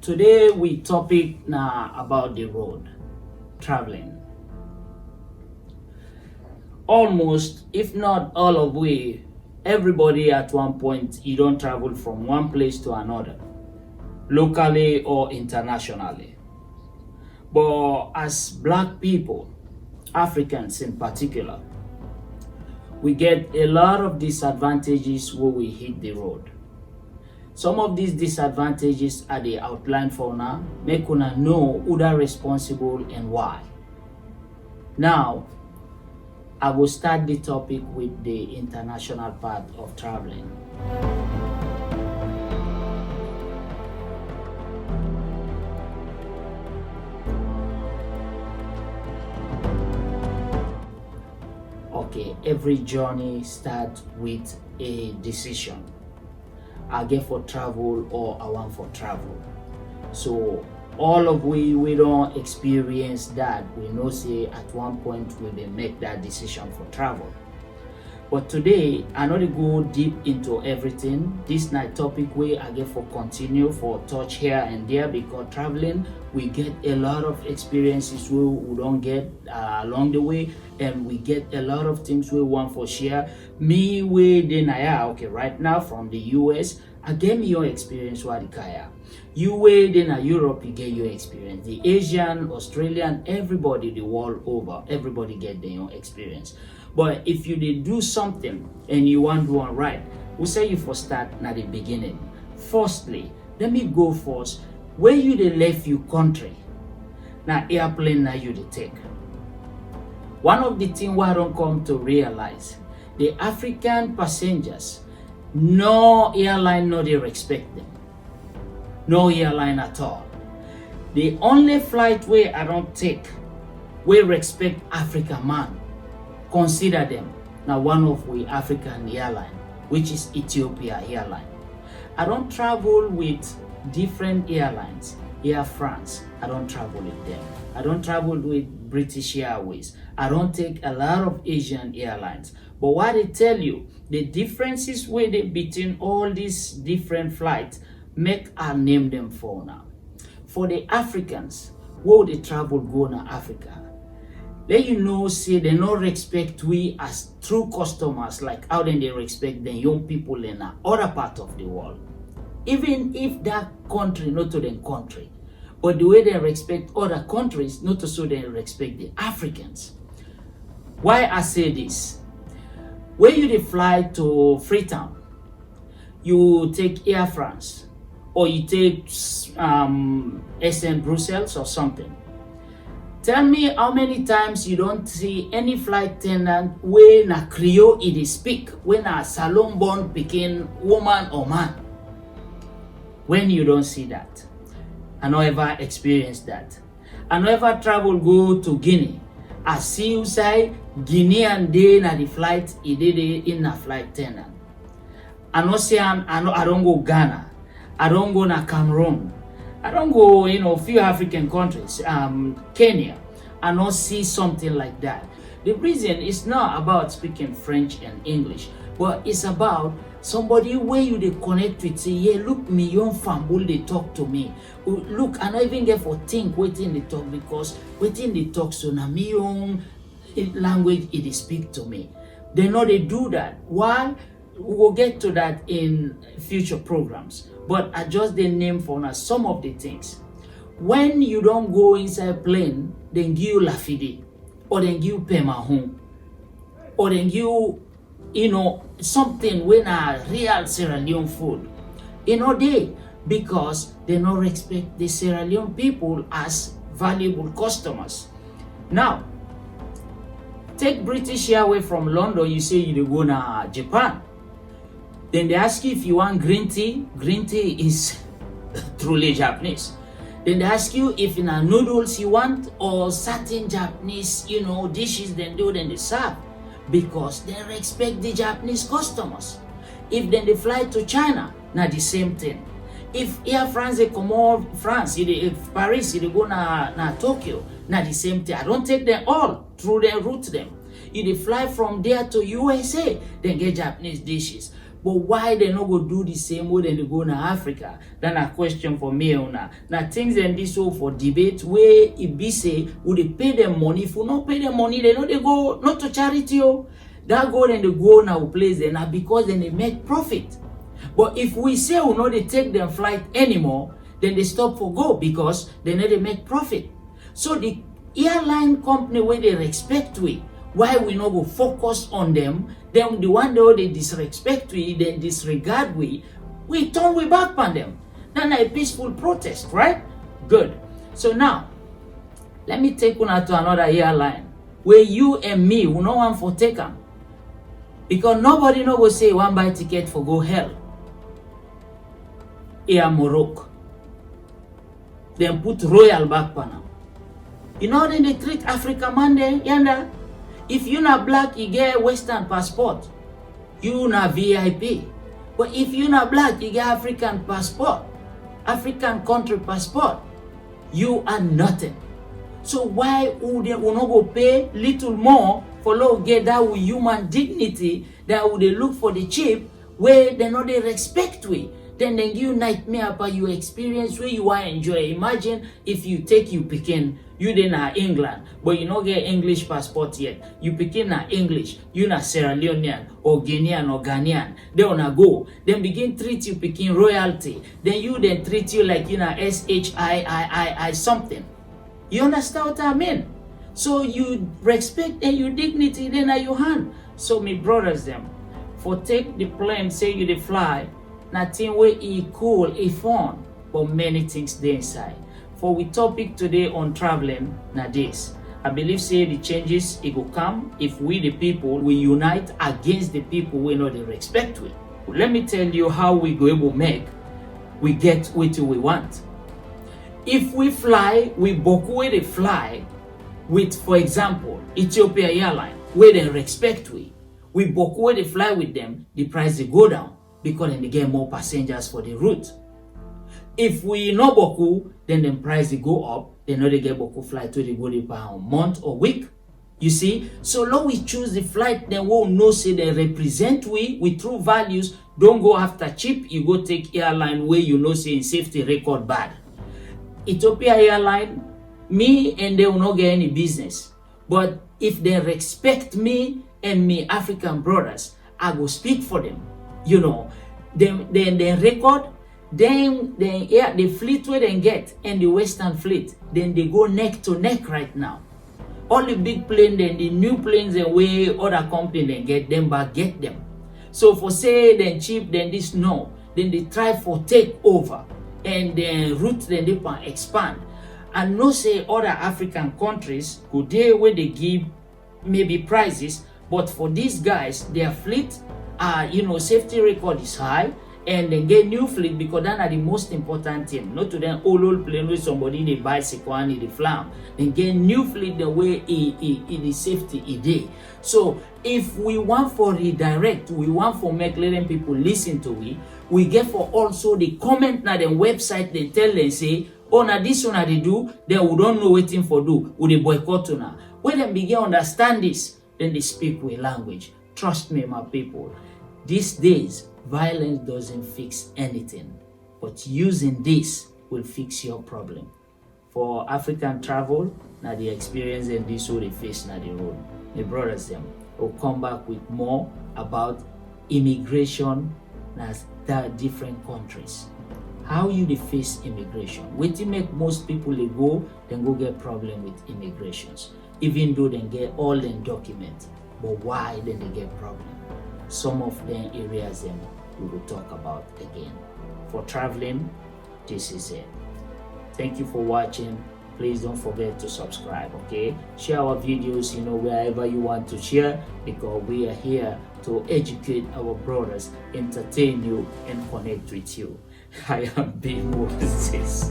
Today we topic now about the road, traveling. Almost, if not all of we, everybody at one point, you don't travel from one place to another, locally or internationally. But as Black people, Africans in particular, we get a lot of disadvantages when we hit the road. Some of these disadvantages are the outlined for now, make una know who are responsible and why. Now, I will start the topic with the international part of traveling. Okay, every journey starts with a decision. I get for travel or I want for travel. So all of we don't experience that. We know say at one point we will make that decision for travel. But today I not go deep into everything. This night topic way I get for continue for touch here and there, because traveling we get a lot of experiences we don't get along the way, and we get a lot of things we want for share. Me we then okay, right now from the US, I get me your experience Wadikaya. You way then Europe, you get your experience. The Asian, Australian, everybody the world over, everybody get their own experience. But if you did do something and you want one right, we say you for start at the beginning. Firstly, let me go first. Where you they left your country, now airplane now you they take. One of the things I don't come to realize, the African passengers, no airline no they respect them. No airline at all. The only flight where I don't take, we respect African man. Consider them. Now one of we African airline, which is Ethiopia Airline. I don't travel with different airlines. Air France, I don't travel with them. I don't travel with British Airways. I don't take a lot of Asian airlines. But what they tell you, the differences between all these different flights, make I name them for now. For the Africans, where they travel go to Africa, let you know, say they not respect we as true customers like how then they respect the young people in other part of the world. Even if that country not to them country, but the way they respect other countries, not to so they respect the Africans. Why I say this? When you fly to Freetown, you take Air France, or you take SN Brussels or something. Tell me how many times you don't see any flight attendant when a Creole it speak, when a salon born picking woman or man. When you don't see that. I never experienced that. I never travel go to Guinea. I see you say Guinean day na the flight it did in a flight attendant. I don't go Ghana. I don't go na Cameroon. I don't go, few African countries, Kenya. I don't see something like that. The reason is not about speaking French and English, but it's about somebody where you they connect with, say, yeah, look, me young family, they talk to me. Look, I don't even get for think waiting they talk, because waiting they talk so na me young language it speak to me. They know they do that. Why? We will get to that in future programs. But I just the name for now some of the things. When you don't go inside plane, then give you lafidi, or then give you pemahon, or then give something when a real Sierra Leone food. They because they don't respect the Sierra Leone people as valuable customers. Now, take British Airways from London, you say you go to Japan. Then they ask you if you want green tea. Green tea is truly Japanese. Then they ask you if in a noodles you want, or certain Japanese, dishes then they serve, because they respect the Japanese customers. If then they fly to China, now the same thing. If Air France they come out France, if Paris they go na Tokyo, now the same thing. I don't take them all through their route them. If they fly from there to USA, then get Japanese dishes. But why they not go do the same way they go in Africa? Then a question for me now. Now things in this way for debate where it be say would they pay them money? If you not pay them money, they know they go not to charity. That go then they go now place there now because then they make profit. But if we say we know they take them flight anymore, then they stop for go because they know they make profit. So the airline company where they respect we, why we not go focus on them, then the one that they disrespect we, then disregard we turn we back on them. Then a peaceful protest, right? Good. So now, let me take you to another airline where you and me will no one for take them. Because nobody no go say one buy ticket for go hell. Air Morocco. Then put Royal back on them. You know then they treat Africa man there, yanda. If you not black, you get Western passport. You not VIP. But if you not black, you get African passport. African country passport. You are nothing. So why would they not go pay little more for low get that with human dignity that would they look for the cheap where they know they respect we? Then they give you nightmare about your experience where you are enjoy. Imagine if you take you Pekin, you then are England, but you don't get English passport yet. You Pekin are English, you not Sierra Leonean or Guinean or Ghanaian. They wanna go. Then begin treat you Pekin royalty. Then you then treat you like you know SHIII something. You understand what I mean? So you respect and your dignity then at your hand. So me brothers them, for take the plane, say you they fly. Nothing where it cool, it fun, but many things there inside. For we topic today on traveling, now this. I believe say the changes it will come if we the people we unite against the people we know they respect with. Let me tell you how we go able we get what we want. If we fly, we book where they fly with, for example, Ethiopia Airline, where they respect we book where they fly with them, the price they go down. Because then they get more passengers for the route. If we no boku, then the price they go up. They know they get boku flight to the go per month or week. You see, so long we choose the flight, then we'll know say they represent we with true values. Don't go after cheap. You go take airline where you know say in safety record bad. Ethiopia Airline, me and they will not get any business. But if they respect me and me African brothers, I go speak for them. You know, then record, then the fleet where they get and the Western fleet, then they go neck to neck right now. All the big planes, then the new planes and way other company then get them back, get them. So for say then cheap, then this no, then they try for take over and then route then they can expand. And no say other African countries go there where they give maybe prices, but for these guys, their fleet safety record is high and then get new fleet because that are the most important thing. Not to then old plane with somebody they bicycle and they flam. Then get new fleet the way it is safety it. So if we want for redirect, we want for make letting people listen to we get for also the comment na the website they tell them say, oh na this one they do, then we don't know waiting for do, we they boycott now. When they begin understand this, then they speak with language. Trust me, my people. These days, violence doesn't fix anything, but using this will fix your problem. For African travel, now the experience and this will they face now the road. The brothers them will come back with more about immigration as the different countries. How you they face immigration? What to make most people they go get problem with immigrations, even though they get all them documents. But why then they get problem? Some of them areas them we will talk about again. For traveling, this is it. Thank you for watching. Please don't forget to subscribe, okay? Share our videos, wherever you want to share, because we are here to educate our brothers, entertain you, and connect with you. I am Big Moses.